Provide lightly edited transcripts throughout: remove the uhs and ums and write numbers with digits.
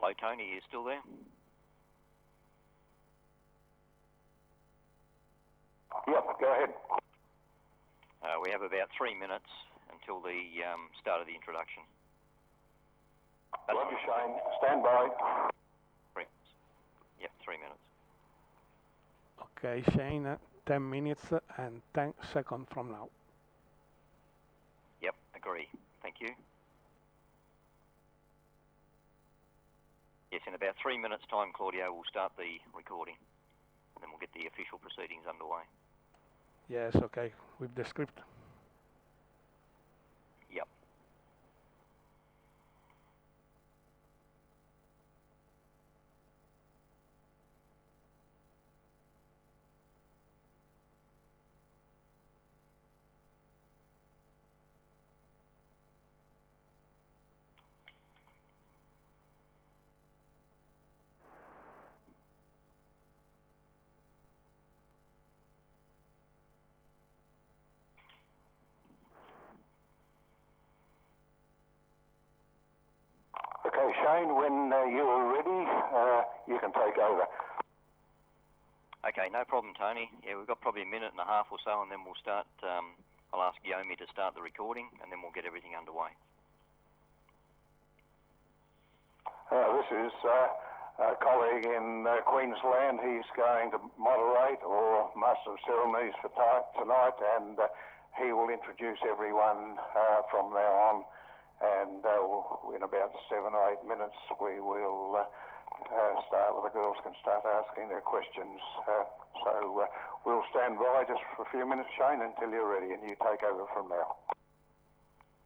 Hello, Tony. Are you still there? Yep, go ahead. We have about 3 minutes until the start of the introduction. Roger, Shane. Stand by. 3 minutes. Yep, 3 minutes. Okay, Shane, 10 minutes and 10 seconds from now. Yep, agree. Thank you. Yes, in about 3 minutes' time, Claudio will start the recording, and then we'll get the official proceedings underway. Yes, okay, with the script. Yep. Okay, Shane, when you're ready, you can take over. Okay, no problem, Tony. Yeah, we've got probably a minute and a half or so, and then we'll start. I'll ask Yomi to start the recording, and then we'll get everything underway. This is a colleague in Queensland. He's going to moderate or master of ceremonies for tonight, and he will introduce everyone from now on. And in about 7 or 8 minutes, we will start where the girls can start asking their questions. So we'll stand by just for a few minutes, Shane, until you're ready, and you take over from now.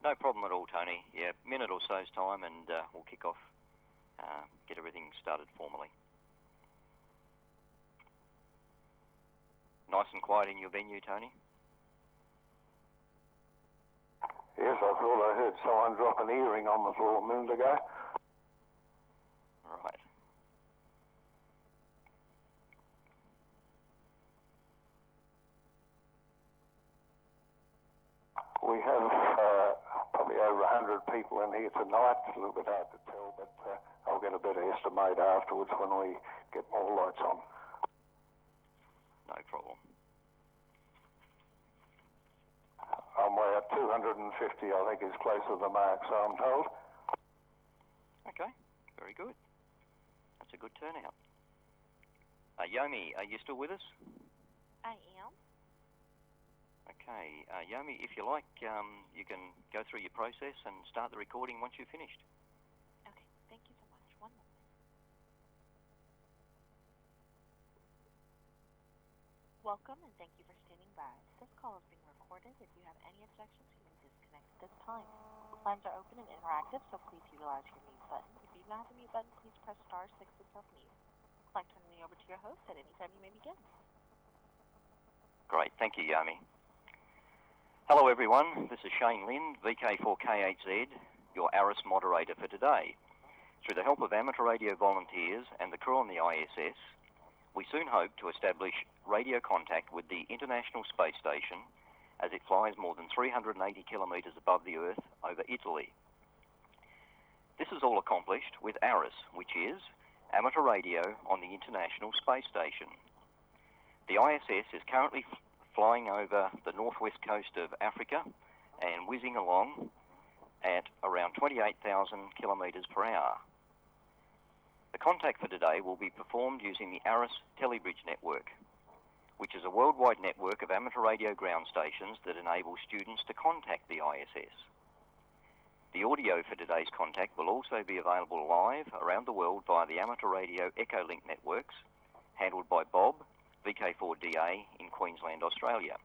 No problem at all, Tony. Yeah, minute or so's time, and we'll kick off, get everything started formally. Nice and quiet in your venue, Tony? Yes, I thought I heard someone drop an earring on the floor a minute ago. Right. We have probably over 100 people in here tonight. It's a little bit hard to tell, but I'll get a better estimate afterwards when we get more lights on. No problem. We're at 250, I think, is close to the mark, so I'm told. Okay, very good. That's a good turnout. Yomi, are you still with us? I am. Okay, Yomi, if you like, you can go through your process and start the recording once you've finished. Okay, thank you so much. 1 moment. Welcome and thank you for standing by. This call is being recorded. If you have any objections, you may disconnect at this time. Lines are open and interactive, so please utilize your mute button. If you don't have a mute button, please press *6 to self-mute. I'd like to turn you over to your host. At any time, you may begin. Great, thank you, Yomi. Hello, everyone. This is Shane Lynn, VK4KHZ, your ARISS moderator for today. Through the help of amateur radio volunteers and the crew on the ISS, we soon hope to establish radio contact with the International Space Station as it flies more than 380 kilometres above the Earth over Italy. This is all accomplished with ARISS, which is amateur radio on the International Space Station. The ISS is currently flying over the northwest coast of Africa and whizzing along at around 28,000 kilometres per hour. The contact for today will be performed using the ARISS Telebridge network, which is a worldwide network of amateur radio ground stations that enable students to contact the ISS. The audio for today's contact will also be available live around the world via the amateur radio Echolink networks, handled by Bob, VK4DA in Queensland, Australia.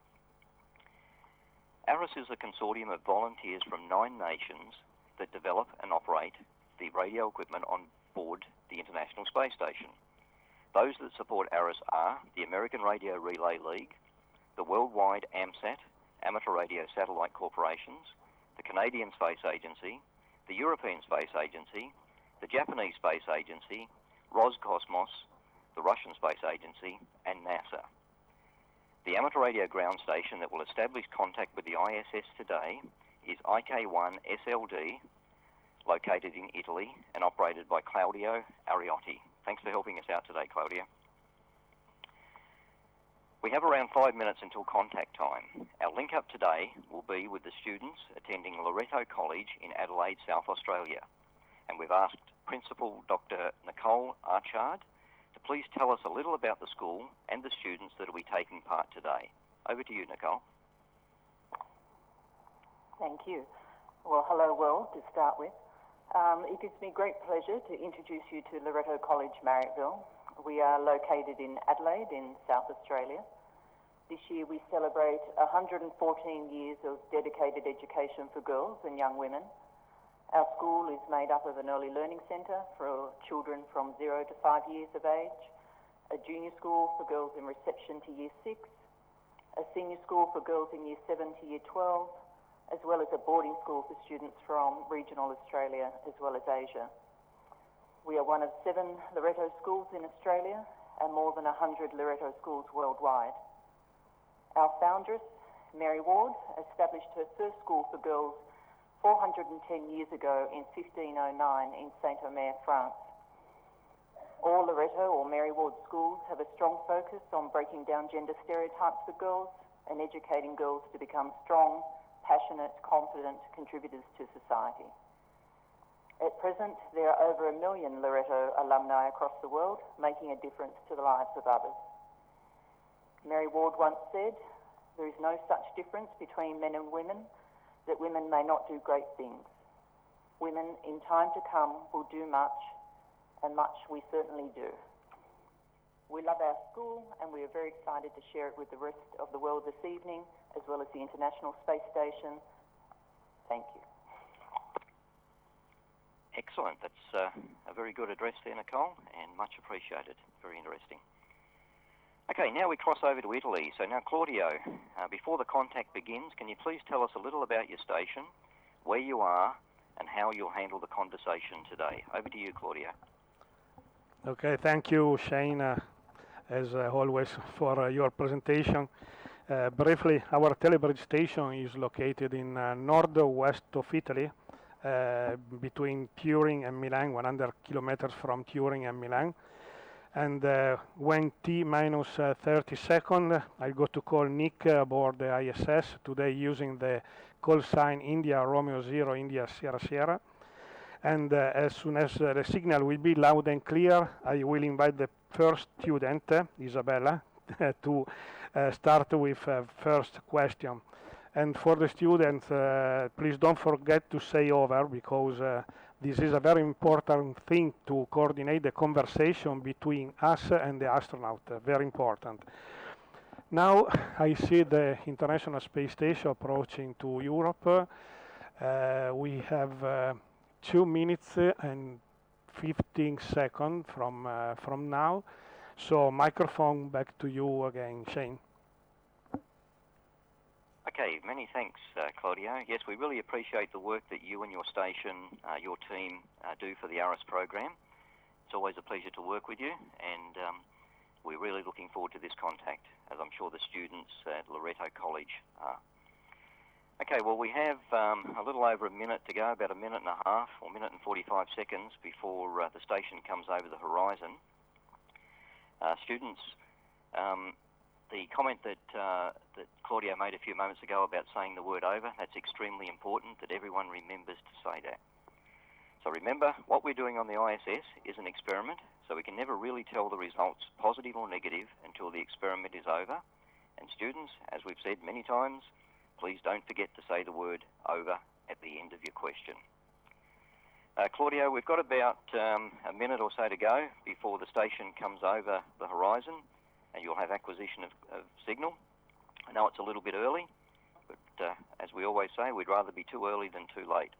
ARISS is a consortium of volunteers from 9 nations that develop and operate the radio equipment on board the International Space Station. Those that support ARISS are the American Radio Relay League, the worldwide AMSAT, Amateur Radio Satellite Corporations, the Canadian Space Agency, the European Space Agency, the Japanese Space Agency, Roscosmos, the Russian Space Agency, and NASA. The amateur radio ground station that will establish contact with the ISS today is IK1SLD located in Italy and operated by Claudio Ariotti. Thanks for helping us out today, Claudio. We have around 5 minutes until contact time. Our link up today will be with the students attending Loreto College in Adelaide, South Australia. And we've asked Principal Dr. Micol to please tell us a little about the school and the students that will be taking part today. Over to you, Nicole. Thank you. Well, hello world to start with. It gives me great pleasure to introduce you to Loreto College, Marrickville. We are located in Adelaide in South Australia. This year we celebrate 114 years of dedicated education for girls and young women. Our school is made up of an early learning centre for children from 0 to 5 years of age, a junior school for girls in reception to year 6, a senior school for girls in year 7 to year 12, as well as a boarding school for students from regional Australia as well as Asia. We are one of 7 Loreto schools in Australia and more than 100 Loreto schools worldwide. Our foundress, Mary Ward, established her first school for girls 410 years ago in 1509 in Saint-Omer, France. All Loreto or Mary Ward schools have a strong focus on breaking down gender stereotypes for girls and educating girls to become strong, passionate, confident contributors to society. At present, there are over 1 million Loreto alumni across the world, making a difference to the lives of others. Mary Ward once said, "There is no such difference between men and women that women may not do great things. Women in time to come will do much, and much we certainly do." We love our school and we are very excited to share it with the rest of the world this evening, as well as the International Space Station. Thank you. Excellent. That's a very good address there, Nicole, and much appreciated. Very interesting. Okay, now we cross over to Italy. So now, Claudio, before the contact begins, can you please tell us a little about your station, where you are, and how you'll handle the conversation today? Over to you, Claudio. Okay, thank you, Shane, as always, for your presentation. Briefly, our Telebridge station is located in northwest of Italy, between Turin and Milan, 100 kilometers from Turin and Milan. And when T minus 30 seconds, I go to call Nick aboard the ISS, today using the call sign India Romeo 0 India Sierra Sierra. And as soon as the signal will be loud and clear, I will invite the first student, Isabella, to start with first question. And for the students, please don't forget to say over, because this is a very important thing to coordinate the conversation between us and the astronaut, very important. Now I see the International Space Station approaching to Europe. We have 2 minutes and 15 seconds from now. So microphone back to you again, Shane. Okay, many thanks, Claudio. Yes, we really appreciate the work that you and your station, your team, do for the ARISS program. It's always a pleasure to work with you, and we're really looking forward to this contact, as I'm sure the students at Loreto College are. Okay, well, we have a little over a minute to go, about a minute and a half, or minute and 45 seconds before the station comes over the horizon. Students, the comment that Claudio made a few moments ago about saying the word over, that's extremely important that everyone remembers to say that. So remember, what we're doing on the ISS is an experiment, so we can never really tell the results, positive or negative, until the experiment is over. And students, as we've said many times, please don't forget to say the word over at the end of your question. Claudio, we've got about a minute or so to go before the station comes over the horizon, and you'll have acquisition of signal. I know it's a little bit early, but as we always say, we'd rather be too early than too late.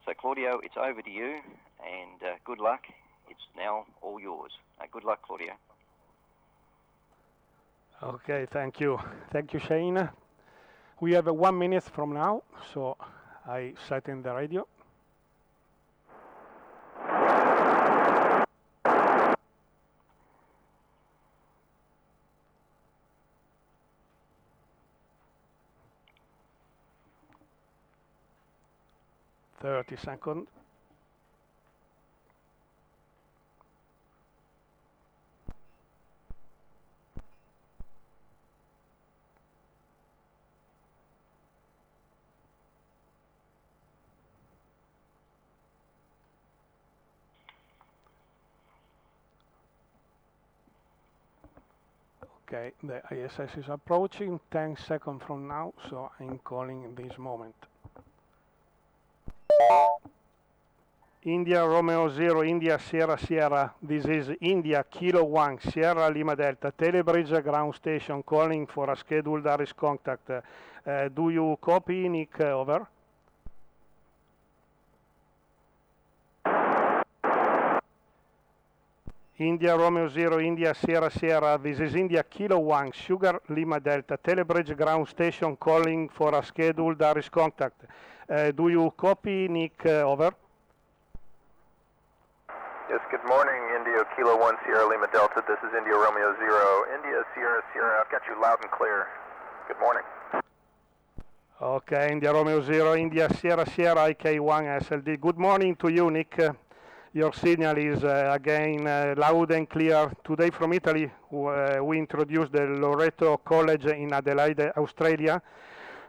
So Claudio, it's over to you, and good luck. It's now all yours. Good luck, Claudio. Okay, thank you. Thank you, Shane. We have 1 minute from now, so I set in the radio. 30 seconds. Okay, the ISS is approaching 10 seconds from now, so I'm calling in this moment. India Romeo 0, India Sierra Sierra. This is India Kilo 1, Sierra Lima Delta, Telebridge ground station calling for a scheduled ARISS contact. Do you copy, Nick? Over. India Romeo 0, India Sierra Sierra. This is India Kilo 1, Sugar Lima Delta, Telebridge ground station calling for a scheduled ARISS contact. Do you copy, Nick? Over. Yes, good morning, India Kilo 1, Sierra Lima Delta. This is India Romeo 0, India Sierra Sierra. I've got you loud and clear. Good morning. Okay, India Romeo 0, India Sierra Sierra, IK1SLD. Good morning to you, Nick. Your signal is again loud and clear. Today from Italy, we introduced the Loreto College in Adelaide, Australia.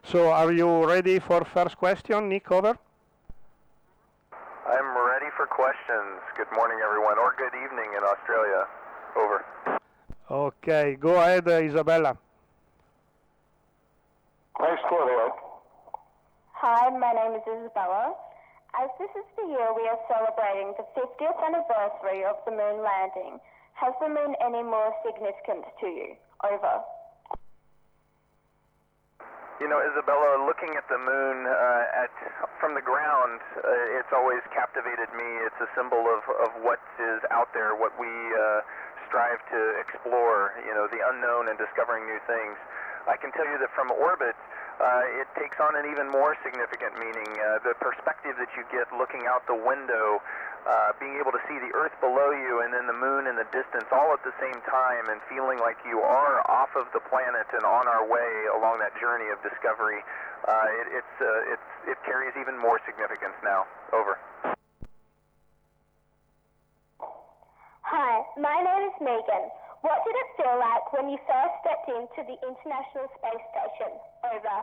So are you ready for first question, Nick? Over. I'm ready for questions. Good morning, everyone, or good evening in Australia. Over. Okay, go ahead, Isabella. Thanks, Claudio. Hi, my name is Isabella. As this is the year we are celebrating the 50th anniversary of the moon landing, has the moon any more significance to you? Over. You know, Isabella, looking at the moon from the ground, it's always captivated me. It's a symbol of what is out there, what we strive to explore, you know, the unknown and discovering new things. I can tell you that from orbit, it takes on an even more significant meaning. The perspective that you get looking out the window, being able to see the Earth below you and then the moon in the distance all at the same time, and feeling like you are off of the planet and on our way along that journey of discovery, it carries even more significance now. Over. Hi, my name is Megan. What did it feel like when you first stepped into the International Space Station? Over.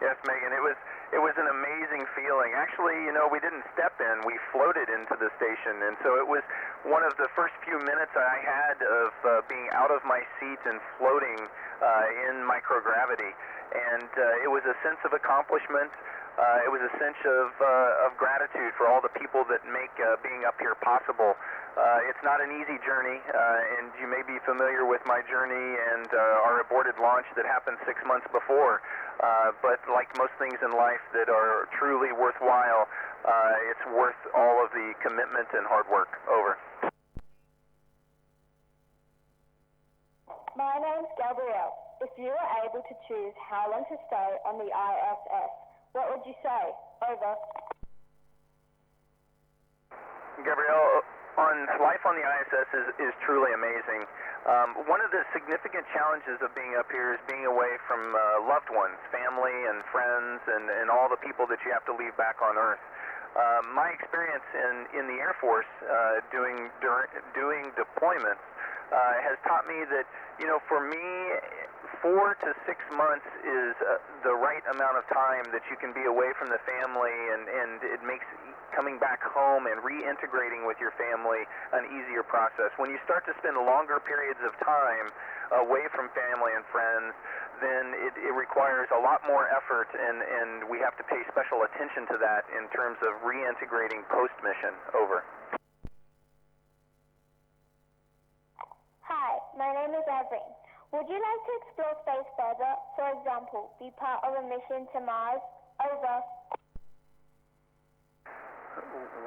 Yes, Megan, it was an amazing feeling. Actually, you know, we didn't step in, we floated into the station, and so it was one of the first few minutes I had of being out of my seat and floating in microgravity. And it was a sense of accomplishment. It was a sense of gratitude for all the people that make being up here possible. It's not an easy journey, and you may be familiar with my journey and our aborted launch that happened 6 months before. But like most things in life that are truly worthwhile, it's worth all of the commitment and hard work. Over. My name's Gabrielle. If you were able to choose how long to stay on the ISS, what would you say? Over. Gabrielle, life on the ISS is truly amazing. One of the significant challenges of being up here is being away from loved ones, family and friends, and all the people that you have to leave back on Earth. My experience in the Air Force doing deployments has taught me that, you know, for me, 4 to 6 months is the right amount of time that you can be away from the family, and it makes coming back home and reintegrating with your family an easier process. When you start to spend longer periods of time away from family and friends, then it requires a lot more effort, and we have to pay special attention to that in terms of reintegrating post-mission. Over. Hi, my name is Evelyn. Would you like to explore space further? For example, be part of a mission to Mars? Over.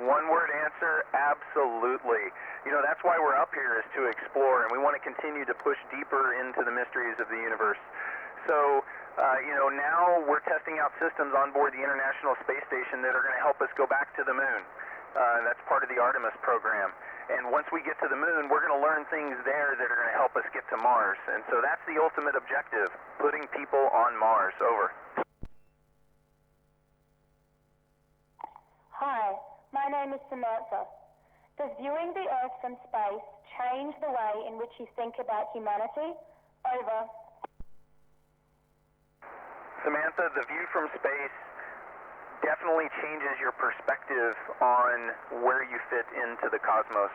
One-word answer, absolutely. You know, that's why we're up here, is to explore, and we want to continue to push deeper into the mysteries of the universe. So, you know, now we're testing out systems on board the International Space Station that are going to help us go back to the moon. That's part of the Artemis program. And once we get to the moon, we're going to learn things there that are going to help us get to Mars. And so that's the ultimate objective, putting people on Mars. Over. My name is Samantha. Does viewing the Earth from space change the way in which you think about humanity? Over. Samantha, the view from space definitely changes your perspective on where you fit into the cosmos.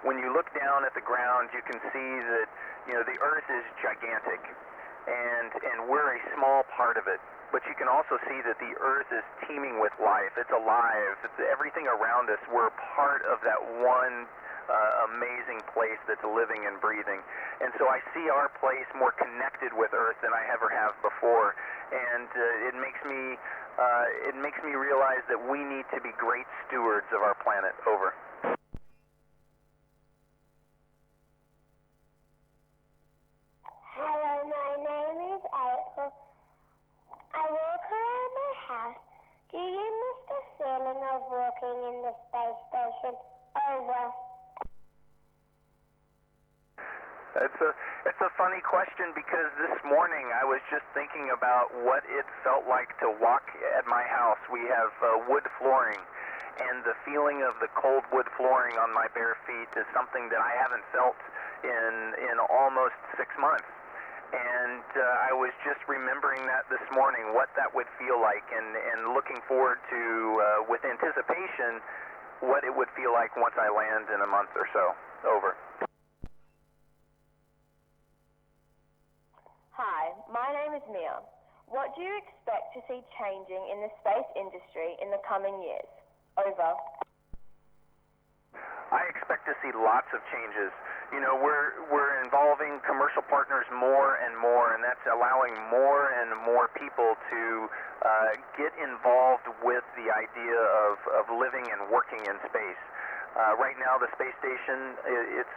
When you look down at the ground, you can see that, the Earth is gigantic, and we're a small part of it. But you can also see that the Earth is teeming with life. It's alive. It's everything around us. We're part of that one amazing place that's living and breathing. And so I see our place more connected with Earth than I ever have before. And it makes me realize that we need to be great stewards of our planet. Over. Hello, my name is April. I walk around my house. Do you miss the feeling of walking in the space station? Over. It's a funny question because this morning I was just thinking about what it felt like to walk at my house. We have wood flooring, and the feeling of the cold wood flooring on my bare feet is something that I haven't felt in almost 6 months. And I was just remembering that this morning, what that would feel like, and looking forward to, with anticipation, what it would feel like once I land in a month or so. Over. Hi, my name is Mia. What do you expect to see changing in the space industry in the coming years? Over. I expect to see lots of changes. We're involving commercial partners more and more, and that's allowing more and more people to get involved with the idea of living and working in space. Right now, the space station,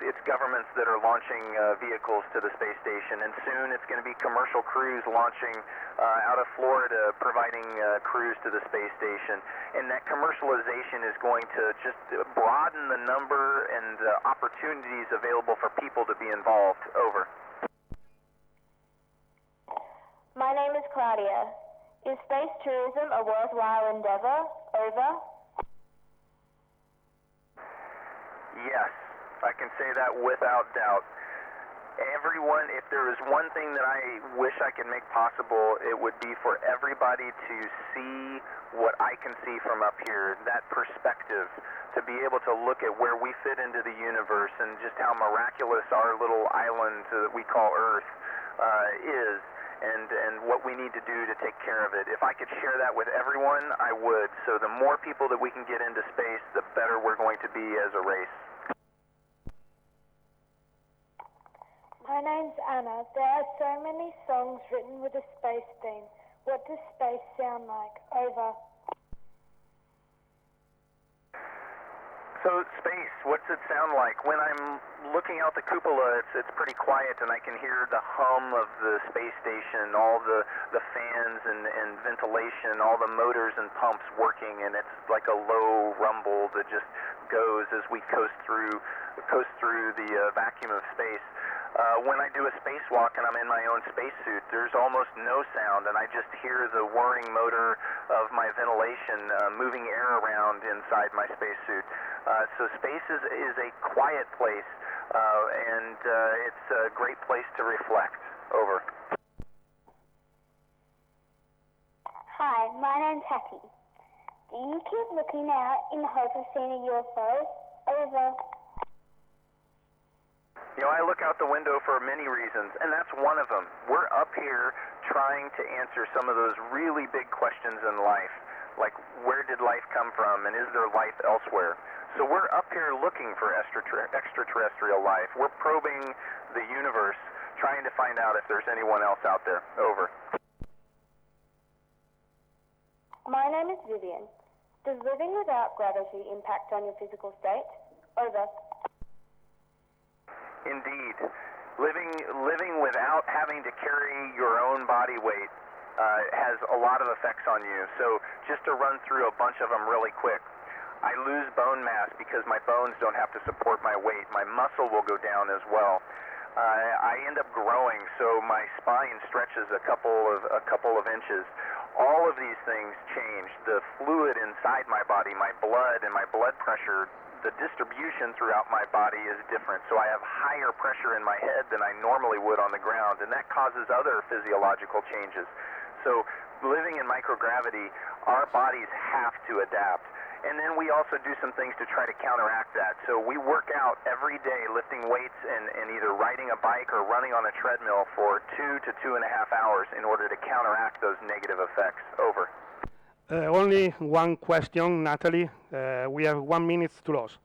it's governments that are launching vehicles to the space station, and soon it's going to be commercial crews launching out of Florida, providing crews to the space station. And that commercialization is going to just broaden the number and opportunities available for people to be involved. Over. My name is Claudio. Is space tourism a worthwhile endeavor? Over. Yes, I can say that without doubt. Everyone, if there is one thing that I wish I could make possible, it would be for everybody to see what I can see from up here, that perspective, to be able to look at where we fit into the universe and just how miraculous our little island that we call Earth is, and what we need to do to take care of it. If I could share that with everyone, I would. So the more people that we can get into space, the better we're going to be as a race. My name's Anna. There are so many songs written with a space theme. What does space sound like? Over. So space, what's it sound like? When I'm looking out the cupola, it's pretty quiet, and I can hear the hum of the space station, all the fans and ventilation, all the motors and pumps working, and it's like a low rumble that just goes as we coast through the vacuum of space. When I do a spacewalk and I'm in my own spacesuit, there's almost no sound, and I just hear the whirring motor of my ventilation moving air around inside my spacesuit. So space is a quiet place, and it's a great place to reflect. Over. Hi, my name's Hattie. Do you keep looking out in the hope of seeing a UFO? Over. I look out the window for many reasons, and that's one of them. We're up here trying to answer some of those really big questions in life, like where did life come from, and is there life elsewhere? So we're up here looking for extraterrestrial life. We're probing the universe, trying to find out if there's anyone else out there. Over. My name is Vivian. Does living without gravity impact on your physical state? Over. Indeed. Living without having to carry your own body weight has a lot of effects on you. So just to run through a bunch of them really quick. I lose bone mass because my bones don't have to support my weight. My muscle will go down as well. I end up growing, so my spine stretches a couple of inches. all of these things change. The fluid inside my body, my blood and my blood pressure, the distribution throughout my body is different. So I have higher pressure in my head than I normally would on the ground, and that causes other physiological changes. So living in microgravity, our bodies have to adapt. And then we also do some things to try to counteract that. So we work out every day lifting weights and either riding a bike or running on a treadmill for 2 to 2.5 hours in order to counteract those negative effects. Over. Only one question, Natalie. We have 1 minute to lose.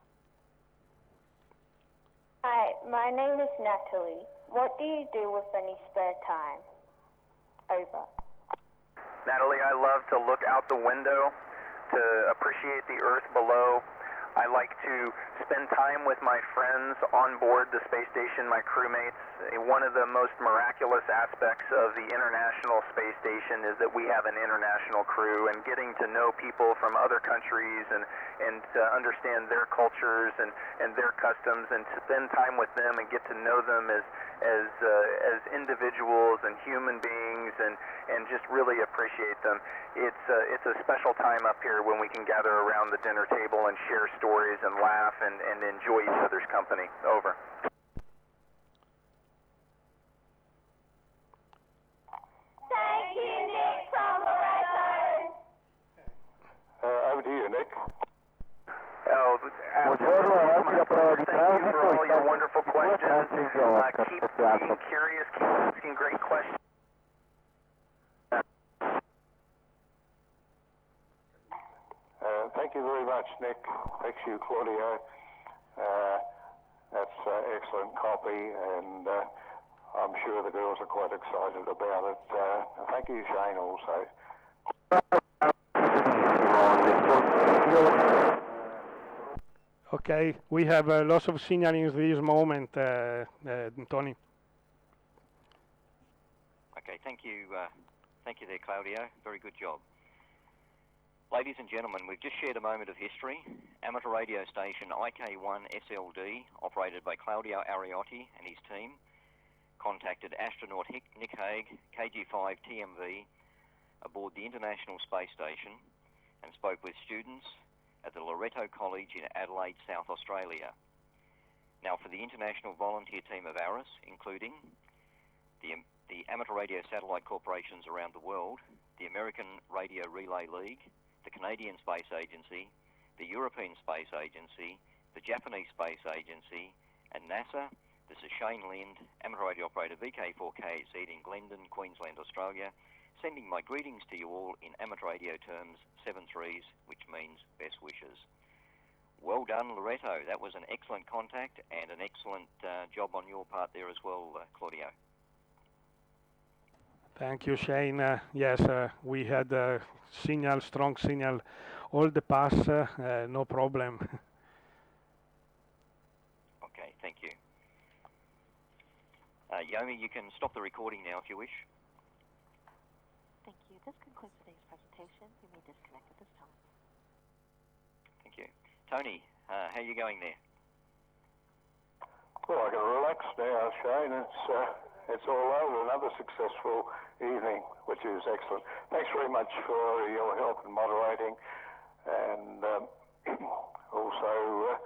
Hi, my name is Natalie. What do you do with any spare time? Over. Natalie, I love to look out the window, to appreciate the earth below. I like to spend time with my friends on board the space station, my crewmates. One of the most miraculous aspects of the International Space Station is that we have an international crew, and getting to know people from other countries and to understand their cultures and their customs, and to spend time with them and get to know them as individuals and human beings, and just really appreciate them. It's a special time up here when we can gather around the dinner table and share stories and laugh and enjoy each other's company. Over. Thank you, Nick from Loreto. Over to you, Nick. Oh, absolutely. Thank you for all your wonderful questions. Keep being curious, keep asking great questions. Thank you very much, Nick. Thanks you, Claudio. That's excellent copy, and I'm sure the girls are quite excited about it. Thank you, Shane, also. Okay, we have lots of signal in this moment, Tony. Okay, thank you there, Claudio. Very good job. Ladies and gentlemen, we've just shared a moment of history. Amateur radio station IK1SLD, operated by Claudio Ariotti and his team, contacted astronaut Nick Hague, KG5 TMV, aboard the International Space Station, and spoke with students at the Loreto College in Adelaide, South Australia. Now, for the international volunteer team of ARISS, including the amateur radio satellite corporations around the world, the American Radio Relay League, the Canadian Space Agency, the European Space Agency, the Japanese Space Agency, and NASA, this is Shane Lind, amateur radio operator VK4KZ in Glendon, Queensland, Australia, sending my greetings to you all in amateur radio terms, 7 threes, which means best wishes. Well done, Loreto. That was an excellent contact and an excellent job on your part there as well, Claudio. Thank you, Shane. Yes, we had signal, strong signal, all the pass, no problem. Okay, thank you. Yomi, you can stop the recording now if you wish. Thank you. This concludes today's presentation. You may disconnect at this time. Thank you. Tony, how are you going there? Well, I can relax now, Shane. It's all over. Another successful evening, which is excellent. Thanks very much for your help in moderating, and also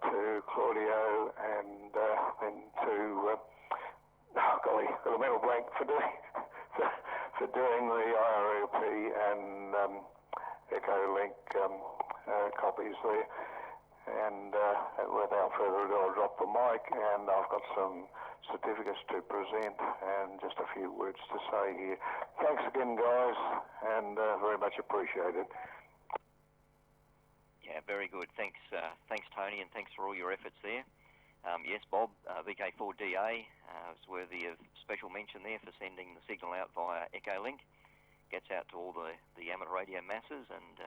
to Claudio and to golly, got a mental blank for doing the IRLP and Echolink copies there. And without further ado, I'll drop the mic, and I've got some certificates to present and just a few words to say here. Thanks again, guys, and very much appreciated. Yeah, very good. Thanks, Tony, and thanks for all your efforts there. Yes, Bob, VK4DA is worthy of special mention there for sending the signal out via Echolink. Gets out to all the amateur radio masses, and